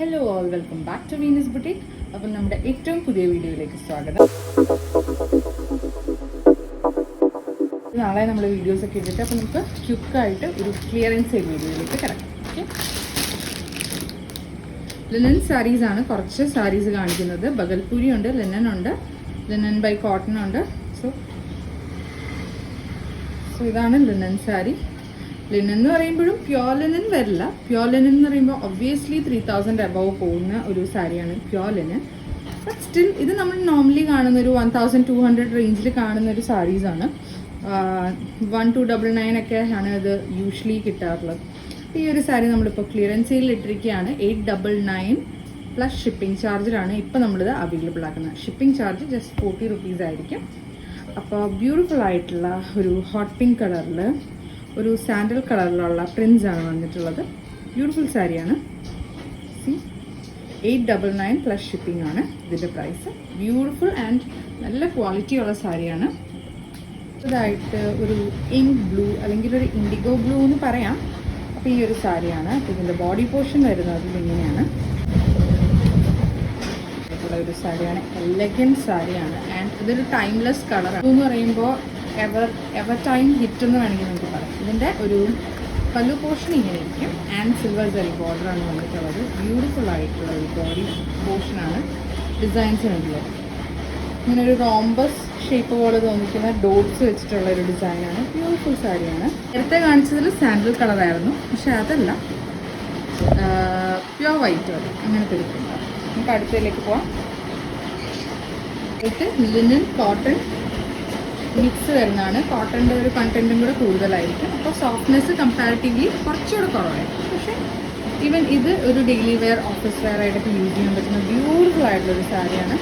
Hello all, welcome back to Venus boutique. അപ്പം നമ്മുടെ ഏറ്റവും പുതിയ വീഡിയോയിലേക്ക് സ്വാഗതം. നാളെ നമ്മൾ വീഡിയോസ് ഒക്കെ ഇട്ടിട്ട് അപ്പം നമുക്ക് ക്വിക്കായിട്ട് ഒരു ക്ലിയറൻസ് സെയിൽ വീഡിയോയിലേക്ക് കിടക്കാം. ഓക്കെ, ലിനൻ സാരീസ് ആണ് കുറച്ച് സാരീസ് കാണിക്കുന്നത്. ബഗൽപൂരി ഉണ്ട്, ലിനൻ ഉണ്ട്, ലിനൻ ബൈ കോട്ടൺ ഉണ്ട്. സോ ഇതാണ് ലിനൻ സാരി. ലിനൻ എന്ന് പറയുമ്പോഴും പ്യോർ ലിനൻ വരില്ല. പ്യോർ ലിനൻ എന്ന് പറയുമ്പോൾ ഒബ്വിയസ്ലി 3000 അബവ് പോകുന്ന ഒരു സാരിയാണ് പ്യോർ ലിനൻ. ബട്ട് സ്റ്റിൽ ഇത് നമ്മൾ നോർമലി കാണുന്ന ഒരു 1200 റേഞ്ചിൽ കാണുന്ന ഒരു സാരീസാണ്. 1299 ഒക്കെ ആണ് ഇത് യൂഷ്വലി കിട്ടാറുള്ളത്. ഈ ഒരു സാരി നമ്മളിപ്പോൾ ക്ലിയറൻസ് സെയിൽ ഇട്ടിരിക്കുകയാണ്. 899 പ്ലസ് ഷിപ്പിംഗ് ചാർജിലാണ് ഇപ്പോൾ നമ്മളിത് അവൈലബിൾ ആക്കുന്നത്. ഷിപ്പിംഗ് ചാർജ് ജസ്റ്റ് 40 റുപ്പീസ് ആയിരിക്കും. അപ്പോൾ ബ്യൂട്ടിഫുൾ ആയിട്ടുള്ള ഒരു ഹോട്ട് പിങ്ക് കളറിൽ ഒരു സാൻഡൽ കളറിലുള്ള പ്രിൻസ് ആണ് വന്നിട്ടുള്ളത്. ബ്യൂട്ടിഫുൾ സാരിയാണ്. 899 പ്ലസ് ഷിപ്പിംഗ് ആണ് ഇതിൻ്റെ പ്രൈസ്. ബ്യൂട്ടിഫുൾ ആൻഡ് നല്ല ക്വാളിറ്റി ഉള്ള സാരിയാണ്. ഇതായിട്ട് ഒരു ഇങ്ക് ബ്ലൂ അല്ലെങ്കിൽ ഒരു ഇൻഡിഗോ ബ്ലൂ എന്ന് പറയാം. അപ്പോൾ ഈ ഒരു സാരിയാണ്. അപ്പോൾ ഇതിൻ്റെ ബോഡി പോർഷൻ വരുന്നത് ഇങ്ങനെയാണ്. ഒരു സാരിയാണ്, എലഗൻറ്റ് സാരിയാണ്. ആൻഡ് ഇതൊരു ടൈംലെസ് കളറാണ് എന്ന് പറയുമ്പോൾ എവർ ടൈം ഹിറ്റ് എന്ന് വേണമെങ്കിൽ നമുക്ക് പറയാം. ഇതിൻ്റെ ഒരു പല്ലു പോർഷൻ ഇങ്ങനെ ഇരിക്കും. ആൻഡ് സിൽവർ ജെറി ബോർഡറാണ് വന്നിട്ടുള്ളത്. ബ്യൂട്ടിഫുൾ ആയിട്ടുള്ള ഒരു ബോഡി പോർഷനാണ്. ഡിസൈൻസിനുള്ളത് ഇങ്ങനെ ഒരു റോംബസ് ഷേപ്പ് പോലെ തോന്നിക്കുന്ന ഡോട്ട്സ് വെച്ചിട്ടുള്ള ഒരു ഡിസൈനാണ്. ബ്യൂട്ടിഫുൾ സാരിയാണ്. നേരത്തെ കാണിച്ചതിൽ സാൻഡൽ കളറായിരുന്നു, പക്ഷെ അതല്ല, പ്യോർ വൈറ്റ് വരും. അങ്ങനത്തെ ഇരിക്കുന്നുണ്ട്. നമുക്ക് അടുത്തതിലേക്ക് പോവാം. ഇത് ലിനൻ കോട്ടൺ മിക്സ് വരുന്നതാണ്. കോട്ടൻ്റെ ഒരു കണ്ടൻറ്റും കൂടെ കൂടുതലായിരിക്കും. അപ്പോൾ സോഫ്റ്റ്നെസ് കമ്പാരിറ്റീവ്ലി കുറച്ചുകൂടെ കുറവായിരിക്കും. പക്ഷേ ഈവൻ ഇത് ഒരു ഡെയിലി വെയർ, ഓഫീസ് വെയർ ആയിട്ടൊക്കെ യൂസ് ചെയ്യാൻ പറ്റുന്ന ബ്യൂട്ടിഫുൾ ആയിട്ടുള്ളൊരു സാരിയാണ്.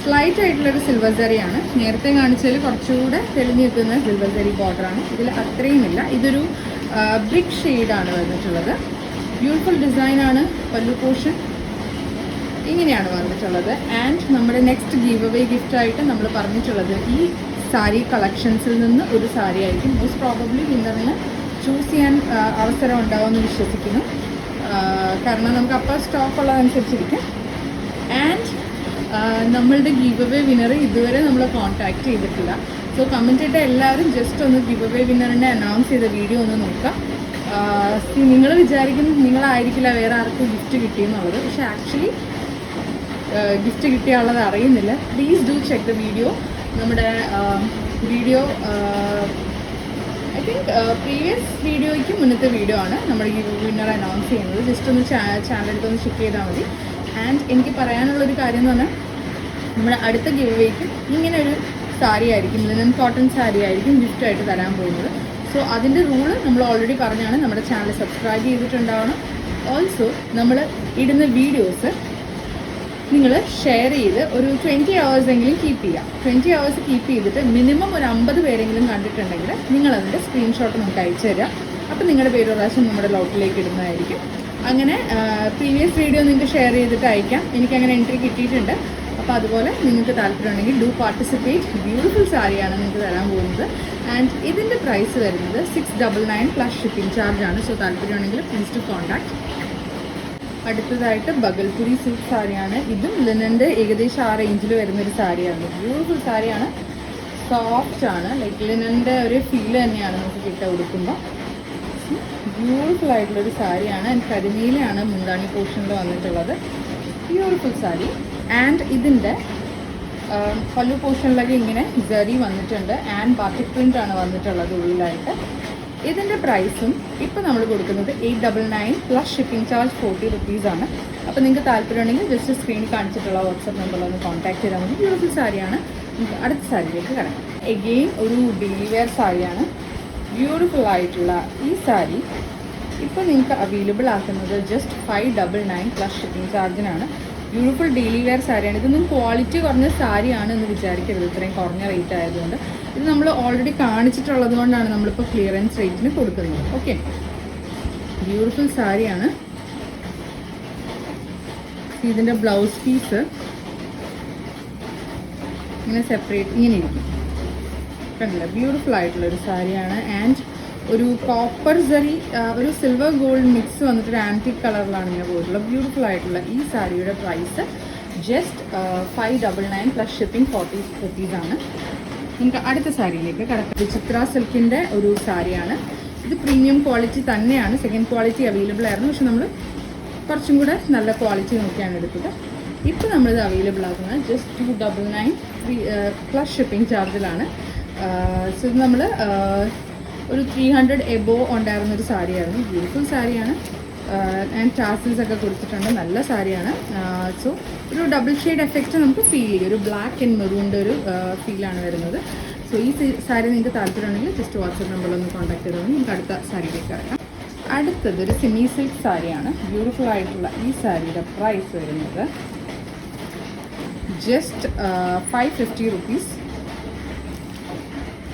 സ്ലൈറ്റ് ആയിട്ടുള്ളൊരു സിൽവർ ജെറിയാണ്. നേരത്തെ കാണിച്ചതിൽ കുറച്ചുകൂടെ തെളിഞ്ഞു നിൽക്കുന്ന സിൽവർ ജെറി ബോർഡറാണ്. ഇതിൽ അത്രയും ഇല്ല. ഇതൊരു ബ്രിക്ക് ഷെയ്ഡാണ് വന്നിട്ടുള്ളത്. ബ്യൂട്ടിഫുൾ ഡിസൈനാണ്. പല്ലു പോർഷൻ ഇങ്ങനെയാണ് വന്നിട്ടുള്ളത്. ആൻഡ് നമ്മുടെ നെക്സ്റ്റ് ഗീവ് അവേ ഗിഫ്റ്റായിട്ട് നമ്മൾ പറഞ്ഞിട്ടുള്ളത് ഈ സാരി കളക്ഷൻസിൽ നിന്ന് ഒരു സാരി ആയിരിക്കും. മോസ്റ്റ് പ്രോബബ്ലി വിന്നറിന് ചൂസ് ചെയ്യാൻ അവസരം ഉണ്ടാവുമെന്ന് വിശ്വസിക്കുന്നു. കാരണം നമുക്ക് അപ്പോൾ സ്റ്റോക്ക് ഉള്ളതനുസരിച്ചിരിക്കും. ആൻഡ് നമ്മളുടെ ഗീവ് അവേ വിന്നർ ഇതുവരെ നമ്മൾ കോൺടാക്ട് ചെയ്തിട്ടില്ല. സോ കമൻറ്റ് ഇട്ട എല്ലാവരും ജസ്റ്റ് ഒന്ന് ഗീവ് അവേ വിന്നറിനെ അനൗൺസ് ചെയ്ത വീഡിയോ ഒന്ന് നോക്കാം. നിങ്ങൾ വിചാരിക്കുന്നു നിങ്ങളായിരിക്കില്ല വേറെ ആർക്കും ഗിഫ്റ്റ് കിട്ടിയെന്നുള്ളത്. പക്ഷേ ആക്ച്വലി ഗിഫ്റ്റ് കിട്ടിയുള്ളത് അറിയുന്നില്ല. Please do check the video. നമ്മുടെ വീഡിയോ ഐ തിങ്ക് പ്രീവിയസ് വീഡിയോയ്ക്ക് മുന്നത്തെ വീഡിയോ ആണ് നമ്മൾ ഈ വിന്നർ അനൗൺസ് ചെയ്യുന്നത്. ജസ്റ്റ് ഒന്ന് ചാനൽ എടുത്തൊന്ന് ചെക്ക് ചെയ്താൽ മതി. ആൻഡ് എനിക്ക് പറയാനുള്ളൊരു കാര്യം എന്ന് പറഞ്ഞാൽ നമ്മുടെ അടുത്ത ഗിവ് വേക്ക് ഇങ്ങനെ ഒരു സാരി ആയിരിക്കും, ലിനൻ കോട്ടൺ സാരി ആയിരിക്കും ഗിഫ്റ്റായിട്ട് തരാൻ പോകുന്നത്. സോ അതിൻ്റെ റൂള് നമ്മൾ ഓൾറെഡി പറഞ്ഞാണ്. നമ്മുടെ ചാനൽ സബ്സ്ക്രൈബ് ചെയ്തിട്ടുണ്ടാവണം. ഓൾസോ നമ്മൾ ഇടുന്ന വീഡിയോസ് നിങ്ങൾ ഷെയർ ചെയ്ത് ഒരു 20 hours എങ്കിലും കീപ്പ് ചെയ്യുക. 20 hours കീപ്പ് ചെയ്തിട്ട് മിനിമം ഒരു 50 പേരെങ്കിലും കണ്ടിട്ടുണ്ടെങ്കിൽ നിങ്ങളതിൻ്റെ സ്ക്രീൻഷോട്ട് നമുക്ക് അയച്ചു തരാം. അപ്പോൾ നിങ്ങളുടെ പേര് പ്രാവശ്യം നമ്മുടെ ലോട്ടിലേക്ക് ഇടുന്നതായിരിക്കും. അങ്ങനെ പ്രീവിയസ് വീഡിയോ നിങ്ങൾക്ക് ഷെയർ ചെയ്തിട്ട് അയക്കാം. എനിക്കങ്ങനെ എൻട്രി കിട്ടിയിട്ടുണ്ട്. അപ്പോൾ അതുപോലെ നിങ്ങൾക്ക് താല്പര്യമുണ്ടെങ്കിൽ ഡു പാർട്ടിസിപ്പേറ്റ്. ബ്യൂട്ടിഫുൾ സാരിയാണ് നിങ്ങൾക്ക് തരാൻ പോകുന്നത്. ആൻഡ് ഇതിൻ്റെ പ്രൈസ് വരുന്നത് 699 പ്ലസ് ഷിപ്പിംഗ് ചാർജാണ്. സോ താല്പര്യമുണ്ടെങ്കിൽ പ്ലീസ് ടു കോൺടാക്ട്. അടുത്തതായിട്ട് ബഗൽപുരി സിൽക്ക് സാരിയാണ്. ഇതും ലിനൻ്റെ ഏകദേശം ആ റേഞ്ചിൽ വരുന്നൊരു സാരിയാണ്. ബ്യൂട്ടിഫുൾ സാരിയാണ്. സോഫ്റ്റ് ആണ്. ലൈക്ക് ലിനൻ്റെ ഒരു ഫീൽ തന്നെയാണ് നമുക്ക് കിട്ടുക ഉടുക്കുമ്പോൾ. ബ്യൂട്ടിഫുൾ ആയിട്ടുള്ളൊരു സാരിയാണ്. ആൻഡ് കരിനീലയാണ് മുന്താണി പോർഷനിൽ വന്നിട്ടുള്ളത്. ബ്യൂട്ടിഫുൾ സാരി. ആൻഡ് ഇതിൻ്റെ പല്ലു പോർഷനിലൊക്കെ ഇങ്ങനെ ജറി വന്നിട്ടുണ്ട്. ആൻഡ് ബാറ്റിക് പ്രിൻ്റ് ആണ് വന്നിട്ടുള്ളത് ഉള്ളിലായിട്ട്. ഇതിൻ്റെ പ്രൈസും ഇപ്പോൾ നമ്മൾ കൊടുക്കുന്നത് 899 പ്ലസ് ഷിപ്പിംഗ് ചാർജ് 40 റുപ്പീസാണ്. അപ്പോൾ നിങ്ങൾക്ക് താല്പര്യമുണ്ടെങ്കിൽ ജസ്റ്റ് സ്ക്രീനിൽ കാണിച്ചിട്ടുള്ള വാട്സപ്പ് നമ്പറിലൊന്ന് കോൺടാക്ട് ചെയ്താൽ മതി. ബ്യൂട്ടിഫുൾ സാരിയാണ്. നമുക്ക് അടുത്ത സാരിയിലേക്ക് കിടക്കാം. എഗെയിൻ ഒരു ഡെയിലി വെയർ സാരിയാണ്. ബ്യൂട്ടിഫുൾ ആയിട്ടുള്ള ഈ സാരി ഇപ്പോൾ നിങ്ങൾക്ക് അവൈലബിൾ ആക്കുന്നത് ജസ്റ്റ് 599 പ്ലസ് ഷിപ്പിംഗ് ചാർജിനാണ്. ബ്യൂട്ടിഫുൾ ഡെയിലി വെയർ സാരിയാണ്. ഇതൊന്നും ക്വാളിറ്റി കുറഞ്ഞ സാരിയാണ് എന്ന് വിചാരിക്കരുത് ഇത്രയും കുറഞ്ഞ റേറ്റ് ആയതുകൊണ്ട്. ഇത് നമ്മൾ ഓൾറെഡി കാണിച്ചിട്ടുള്ളത് കൊണ്ടാണ് നമ്മളിപ്പോൾ ക്ലിയറൻസ് റേറ്റിന് കൊടുക്കുന്നത്. ഓക്കെ, ബ്യൂട്ടിഫുൾ സാരിയാണ്. ഇതിൻ്റെ ബ്ലൗസ് പീസ് ഇങ്ങനെ സെപ്പറേറ്റ് ഇങ്ങനെ ഇരിക്കും. കണ്ടില്ല, ബ്യൂട്ടിഫുൾ ആയിട്ടുള്ളൊരു സാരിയാണ്. ആൻഡ് ഒരു കോപ്പർ ജറി ഒരു സിൽവർ ഗോൾഡ് മിക്സ് വന്നിട്ട് ഒരു ആൻറ്റിക് കളറിലാണ് ഇങ്ങനെ പോയിട്ടുള്ളത്. ബ്യൂട്ടിഫുൾ ആയിട്ടുള്ള ഈ സാരിയുടെ price just 599 plus shipping 40 rupees. നമുക്ക് അടുത്ത സാരിയിലേക്ക് കടക്കാം. ചിത്ര സിൽക്കിൻ്റെ ഒരു സാരിയാണ്. ഇത് പ്രീമിയം ക്വാളിറ്റി തന്നെയാണ്. സെക്കൻഡ് ക്വാളിറ്റി അവൈലബിൾ ആയിരുന്നു, പക്ഷെ നമ്മൾ കുറച്ചും കൂടെ നല്ല ക്വാളിറ്റി നോക്കിയാണ് എടുത്തത്. ഇപ്പോൾ നമ്മളിത് അവൈലബിൾ ആക്കുന്നത് ജസ്റ്റ് 299 പ്ലസ് ഷിപ്പിംഗ് ചാർജിലാണ്. സോ ഇത് നമ്മൾ ഒരു 300 എബോ ഉണ്ടായിരുന്നൊരു സാരിയായിരുന്നു. ബ്യൂട്ടിഫുൾ സാരിയാണ്. ആൻഡ് ടാസിൽസ് ഒക്കെ കൊടുത്തിട്ടുണ്ട്. നല്ല സാരിയാണ്. സോ ഒരു ഡബിൾ ഷെയ്ഡ് എഫക്റ്റ് നമുക്ക് ഫീൽ ചെയ്യും. ഒരു ബ്ലാക്ക് ആൻഡ് മെറൂണിൻ്റെ ഒരു ഫീലാണ് വരുന്നത്. സോ ഈ സാരി നിങ്ങൾക്ക് താല്പര്യമുണ്ടെങ്കിൽ ജസ്റ്റ് വാട്സപ്പ് നമ്പറിലൊന്ന് കോൺടാക്ട് ചെയ്തോളൂ. നമുക്ക് അടുത്ത സാരിയിലേക്ക് ഇറങ്ങാം. അടുത്തത് ഒരു സെമി സിൽക്ക് സാരിയാണ്. ബ്യൂട്ടിഫുൾ ആയിട്ടുള്ള ഈ സാരിയുടെ പ്രൈസ് വരുന്നത് ജസ്റ്റ് 550 rupees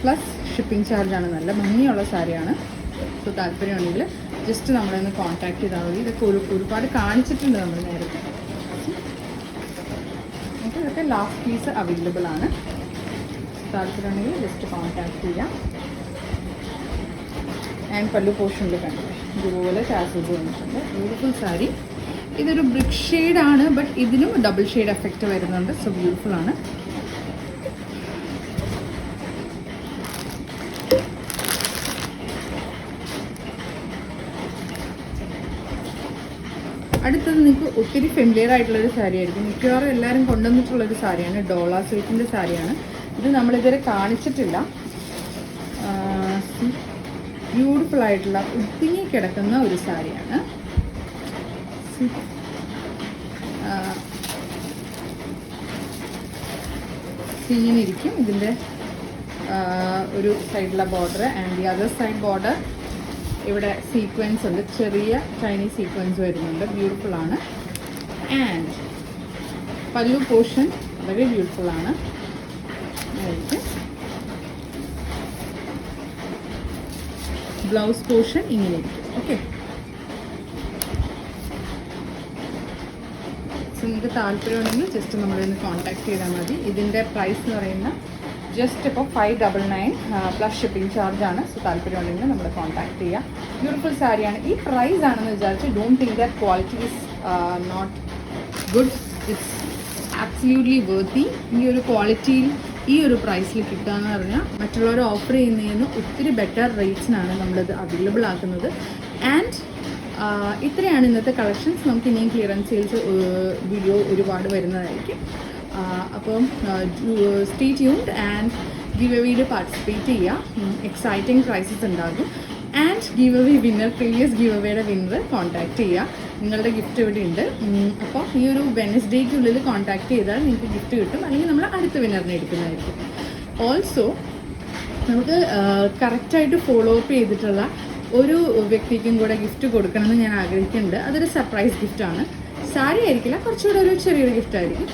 പ്ലസ് ഷിപ്പിംഗ് ചാർജാണ്. നല്ല ഭംഗിയുള്ള സാരിയാണ്. സോ താല്പര്യമുണ്ടെങ്കിൽ ജസ്റ്റ് നമ്മളൊന്ന് കോൺടാക്ട് ചെയ്താൽ മതി. ഇതൊക്കെ ഒരുപാട് കാണിച്ചിട്ടുണ്ട് നമ്മൾ നേരത്തെ. നമുക്ക് ഇതൊക്കെ ലാസ്റ്റ് പീസ് അവൈലബിൾ ആണ്. താല്പര്യമുണ്ടെങ്കിൽ ജസ്റ്റ് കോൺടാക്ട് ചെയ്യാം. ആൻഡ് പല്ലു പോർഷനിൽ കണ്ടിട്ട് ഇതുപോലെ ടാസൽസ് വന്നിട്ടുണ്ട്. ബ്യൂട്ടിഫുൾ സാരി. ഇതൊരു ബ്രിക്ക് ഷെയ്ഡാണ്, ബട്ട് ഇതിനും ഡബിൾ ഷെയ്ഡ് എഫക്റ്റ് വരുന്നുണ്ട്. സോ ബ്യൂട്ടിഫുൾ ആണ്. അടുത്തത് നിങ്ങൾക്ക് ഒത്തിരി ഫെമിലിയർ ആയിട്ടുള്ളൊരു സാരി ആയിരിക്കും. മിക്കവാറും എല്ലാവരും കൊണ്ടുവന്നിട്ടുള്ളൊരു സാരിയാണ്. ഡോള സിൽക്കിൻ്റെ സാരിയാണ്. ഇത് നമ്മളിതുവരെ കാണിച്ചിട്ടില്ല. ബ്യൂട്ടിഫുൾ ആയിട്ടുള്ള ഒതുങ്ങി കിടക്കുന്ന ഒരു സാരിയാണ്. ഇങ്ങനെ ഇരിക്കും ഇതിൻ്റെ ഒരു സൈഡിലെ border. And the other side border ഇവിടെ സീക്വൻസ് ഉണ്ട്. ചെറിയ ചൈനീസ് സീക്വൻസ് വരുന്നുണ്ട്. ബ്യൂട്ടിഫുൾ ആണ്. ആൻഡ് പല്ലു പോർഷൻ വളരെ ബ്യൂട്ടിഫുൾ ആണ്. ബ്ലൗസ് പോർഷൻ ഇങ്ങനെ ഇരിക്കും. ഓക്കെ, സോ നിങ്ങൾക്ക് താല്പര്യമുണ്ടെങ്കിൽ ജസ്റ്റ് നമ്മളൊന്ന് കോൺടാക്ട് ചെയ്താൽ മതി. ഇതിൻ്റെ പ്രൈസ് എന്ന് പറയുന്നത് ജസ്റ്റ് ഇപ്പോൾ 599 പ്ലസ് ഷിപ്പിംഗ് ചാർജാണ്. സോ താല്പര്യമുണ്ടെങ്കിൽ നമ്മൾ കോൺടാക്ട് ചെയ്യാം. ബ്യൂട്ടിഫുൾ സാരിയാണ്. ഈ പ്രൈസ് ആണെന്ന് വിചാരിച്ച് don't think that quality is not good. It's absolutely worthy. ഈ ഒരു ക്വാളിറ്റിയിൽ ഈ ഒരു പ്രൈസിൽ കിട്ടുക എന്ന് പറഞ്ഞാൽ മറ്റുള്ളവർ ഓഫർ ചെയ്യുന്നതിന് ഒത്തിരി ബെറ്റർ റേറ്റ്സിനാണ് നമ്മളിത് അവൈലബിൾ ആക്കുന്നത്. ആൻഡ് ഇത്രയാണ് ഇന്നത്തെ കളക്ഷൻസ്. നമുക്ക് ഇനിയും ക്ലിയറൻസ് സെയിൽസ് വീഡിയോ ഒരുപാട് വരുന്നതായിരിക്കും. അപ്പം സ്റ്റേ ട്യൂൺഡ് ആൻഡ് ഗിവ് എവേയിൽ പാർട്ടിസിപ്പേറ്റ് ചെയ്യുക. എക്സൈറ്റിംഗ് പ്രൈസസ് ഉണ്ടാകും. And giveaway winner, previous ഗിവ് എവേയുടെ വിന്നർ കോൺടാക്ട് ചെയ്യുക. നിങ്ങളുടെ ഗിഫ്റ്റ് ഇവിടെ ഉണ്ട്. അപ്പോൾ ഈ ഒരു വെനസ്ഡേക്കുള്ളിൽ കോൺടാക്ട് ചെയ്താൽ നിങ്ങൾക്ക് ഗിഫ്റ്റ് കിട്ടും. അല്ലെങ്കിൽ നമ്മൾ അടുത്ത വിന്നറിനെ എടുക്കുന്നതായിരിക്കും. ഓൾസോ നമുക്ക് കറക്റ്റായിട്ട് ഫോളോ അപ്പ് ചെയ്തിട്ടുള്ള ഒരു വ്യക്തിക്കും കൂടെ ഗിഫ്റ്റ് കൊടുക്കണമെന്ന് ഞാൻ ആഗ്രഹിക്കുന്നുണ്ട്. അതൊരു സർപ്രൈസ് ഗിഫ്റ്റാണ്. സാരി ആയിരിക്കില്ല, കുറച്ചുകൂടെ ഒരു ചെറിയൊരു ഗിഫ്റ്റ് ആയിരിക്കും.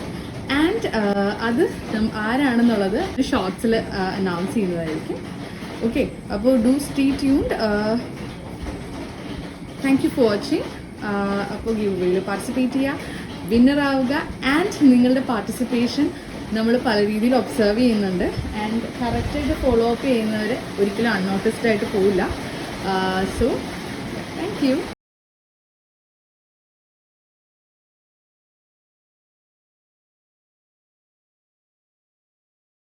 ആൻഡ് അത് ആരാണെന്നുള്ളത് ഷോർട്സിൽ അനൗൺസ് ചെയ്യുന്നതായിരിക്കും. ഓക്കെ, അപ്പോൾ do stay tuned. Thank you for watching. അപ്പോൾ ഗിവ് വേയിൽ പാർട്ടിസിപ്പേറ്റ് ചെയ്യുക, വിന്നർ ആവുക. ആൻഡ് നിങ്ങളുടെ പാർട്ടിസിപ്പേഷൻ നമ്മൾ പല രീതിയിൽ ഒബ്സർവ് ചെയ്യുന്നുണ്ട്. ആൻഡ് കറക്റ്റായിട്ട് ഫോളോ അപ്പ് ചെയ്യുന്നവർ ഒരിക്കലും അൺനോട്ടിസ്ഡ് ആയിട്ട് പോവില്ല. So thank you.